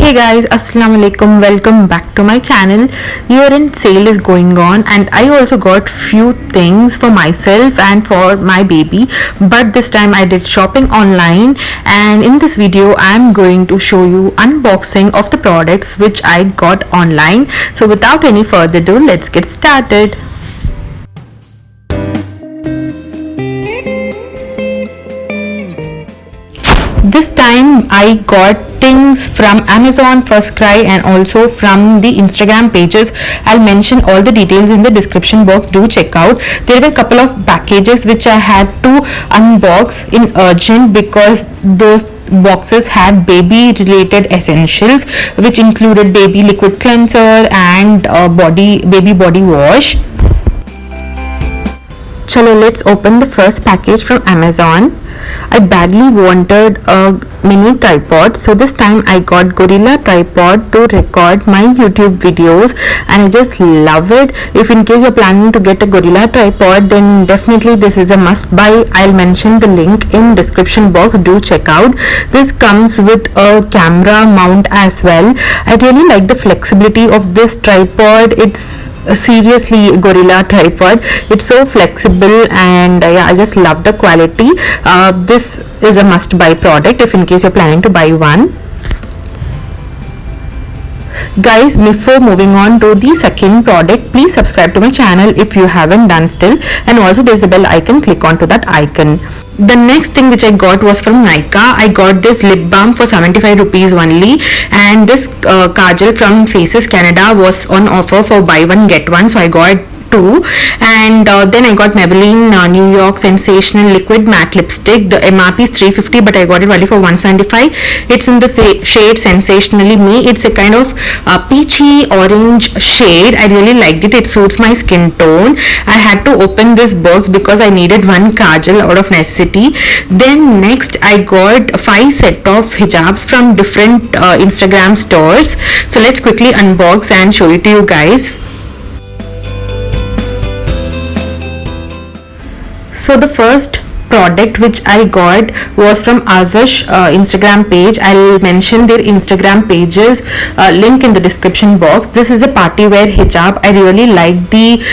Hey guys, assalamu alaikum, welcome back to my channel. Year-end sale is going on and I also got few things for myself and for my baby, but this time I did shopping online, and in this video I am going to show you unboxing of the products which I got online. So without any further ado, let's get started. This time I got things from Amazon, FirstCry and also from the Instagram pages. I'll mention all the details in the description box. Do check out. There were a couple of packages which I had to unbox in urgent because those boxes had baby related essentials which included baby liquid cleanser and baby body wash. Chalo, let's open the first package from Amazon. I badly wanted a mini tripod, so this time I got Gorilla tripod to record my YouTube videos, and I just love it. If in case you're planning to get a Gorilla tripod, then definitely this is a must buy. I'll mention the link in description box. Do check out. This comes with a camera mount as well. I really like the flexibility of this tripod. It's seriously Gorilla tripod. It's so flexible, and yeah, I just love the quality. This is a must buy product if in case you're planning to buy one. Guys, before moving on to the second product, please subscribe to my channel if you haven't done still, and also there's a bell icon, click onto that icon. The next thing which I got was from Nykaa. I got this lip balm for 75 rupees only, and this kajal from Faces Canada was on offer for buy one get one, so I got two. And then I got Maybelline New York Sensational Liquid Matte Lipstick. The MRP is 350, but I got it only for 175. It's in the shade Sensationally Me. It's a kind of peachy orange shade. I really liked it. It suits my skin tone. I had to open this box because I needed one kajal out of necessity. Then next I got 5 set of hijabs from different Instagram stores. So let's quickly unbox and show it to you guys. So the first product which I got was from Azash Instagram page. I'll mention their Instagram pages link in the description box. This is a party wear hijab. I really liked the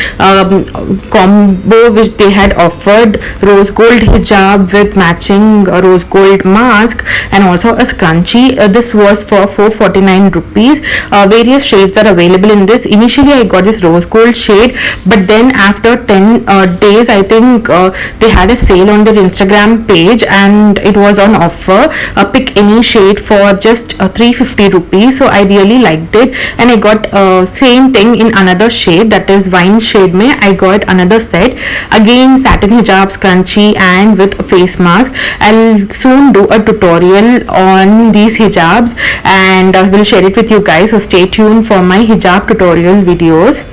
combo which they had offered: rose gold hijab with matching rose gold mask and also a scrunchie. This was for 449 rupees. Various shades are available in this. Initially I got this rose gold shade, but then after 10 days I think they had a sale on their Instagram page and it was on offer. Pick any shade for just 350 rupees. So I really liked it, and I got same thing in another shade, that is wine shade mein. I got another set, again satin hijab, scrunchie and with face mask. I'll soon do a tutorial on these hijabs and I will share it with you guys, so stay tuned for my hijab tutorial videos.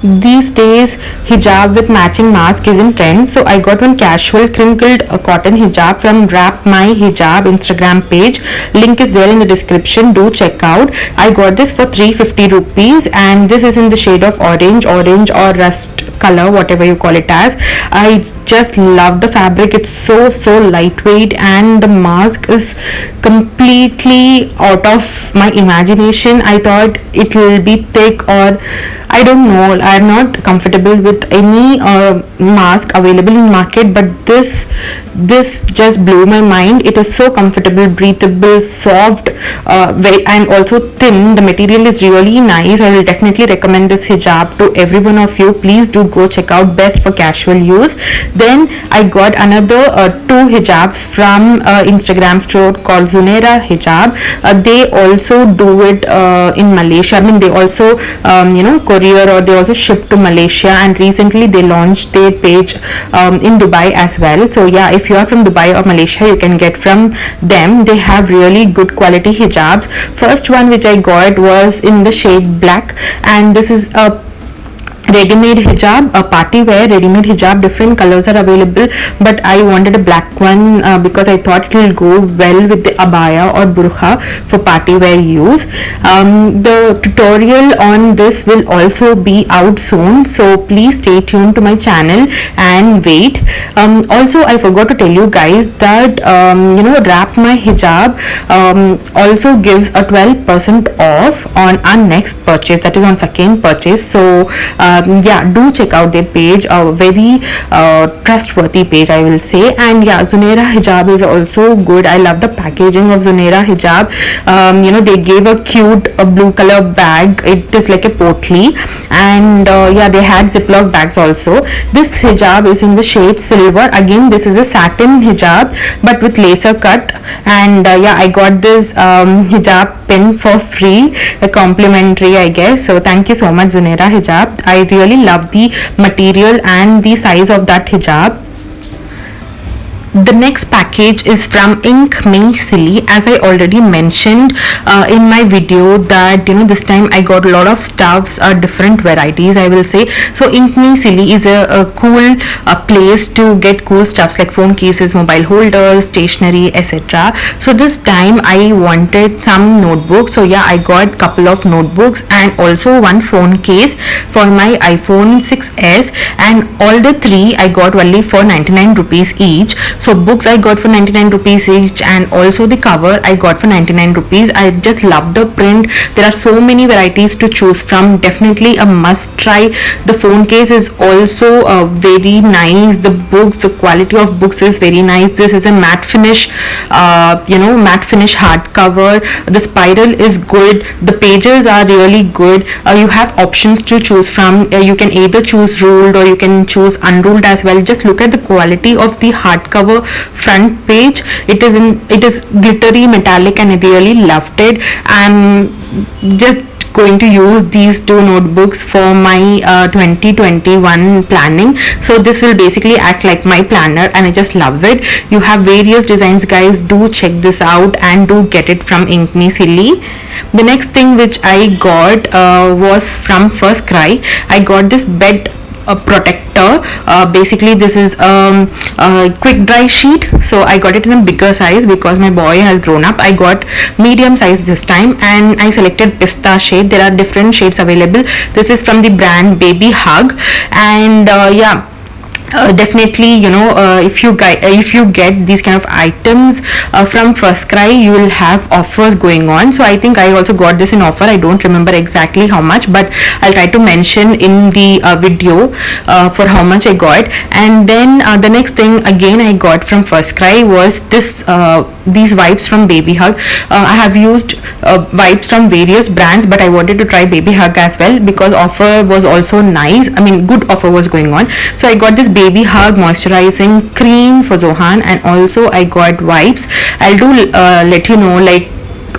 These days hijab with matching mask is in trend, so I got one casual crinkled cotton hijab from Wrap My Hijab Instagram page. Link is there in the description. Do check out. I got this for 350 rupees and this is in the shade of orange or rust color, whatever you call it as. I just love the fabric. It's so lightweight and the mask is completely out of my imagination. I thought it will be thick, or I don't know, I'm not comfortable with any mask available in market, but this just blew my mind. It is so comfortable, breathable, soft, and also thin. The material is really nice. I will definitely recommend this hijab to every one of you. Please do go check out. Best for casual use. Then I got another 2 hijabs from Instagram store called Zunaira Hijab. They also do it in Malaysia. I mean, they also courier, or they also ship to Malaysia, and recently they launched their page in Dubai as well. So yeah, if you are from Dubai or Malaysia, you can get from them. They have really good quality hijabs. First one which I got was in the shade black, and this is a ready-made hijab, a party wear ready-made hijab. Different colors are available, but I wanted a black one because I thought it will go well with the abaya or burqa for party wear use. The tutorial on this will also be out soon, so please stay tuned to my channel and wait. Also, I forgot to tell you guys that Wrap My Hijab also gives a 12% off on our next purchase, that is on second purchase. So yeah, do check out their page, a very trustworthy page, I will say. And yeah, Zunaira hijab is also good. I love the packaging of Zunaira hijab. They gave a cute blue color bag. It is like a potli, and yeah, they had ziploc bags also. This hijab is in the shade silver. Again, this is a satin hijab but with laser cut. And yeah, I got this hijab pin for free, a complimentary, I guess. So thank you so much, Zunaira hijab. I really love the material and the size of that hijab. The next package is from Ink Me Silly. As I already mentioned in my video that this time I got a lot of stuffs, different varieties, I will say. So Ink Me Silly is a cool place to get cool stuffs like phone cases, mobile holders, stationery, etc. So this time I wanted some notebooks. So yeah, I got couple of notebooks and also one phone case for my iPhone 6s, and all the three I got only for 99 rupees each. So books I got for 99 rupees each, and also the cover I got for 99 rupees. I just love the print. There are so many varieties to choose from. Definitely a must try. The phone case is also very nice. The books, the quality of books is very nice. This is a matte finish, matte finish hardcover. The spiral is good. The pages are really good. You have options to choose from. You can either choose ruled or you can choose unruled as well. Just look at the quality of the hardcover front page. It is glittery metallic, and I really loved it. I'm just going to use these two notebooks for my 2021 planning. So this will basically act like my planner, and I just love it. You have various designs, guys. Do check this out and do get it from Ink Me Silly. The next thing which I got was from First Cry. I got this bed protector. Basically this is a quick dry sheet, so I got it in a bigger size because my boy has grown up. I got medium size this time, and I selected pista shade. There are different shades available. This is from the brand Baby Hug, and yeah, definitely if you get these kind of items from First Cry, you will have offers going on. So I think I also got this in offer. I don't remember exactly how much, but I'll try to mention in the video for how much I got. And then the next thing again I got from First Cry was this these wipes from Baby Hug. I have used wipes from various brands, but I wanted to try Baby Hug as well because offer was also nice. I mean, good offer was going on. So I got this Baby Hug moisturizing cream for Zohan, and also I got wipes. I'll do let you know like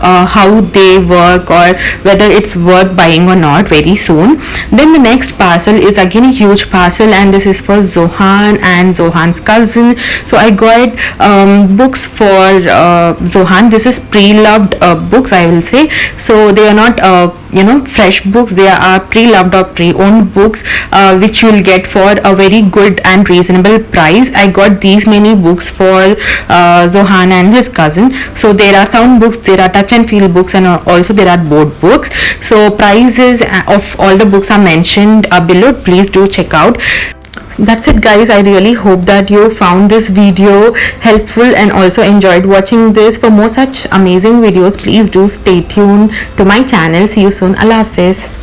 how they work or whether it's worth buying or not very soon. Then the next parcel is again a huge parcel, and this is for Zohan and Zohan's cousin. So I got books for Zohan. This is pre-loved books, I will say. So they are not fresh books. They are pre-loved or pre-owned books which you will get for a very good and reasonable price. I got these many books for Zohan and his cousin. So there are sound books, there are touch and feel books, and also there are board books. So prices of all the books are mentioned below. Please do check out. That's it, guys. I really hope that you found this video helpful and also enjoyed watching this. For more such amazing videos, please do stay tuned to my channel. See you soon. Allah Hafiz.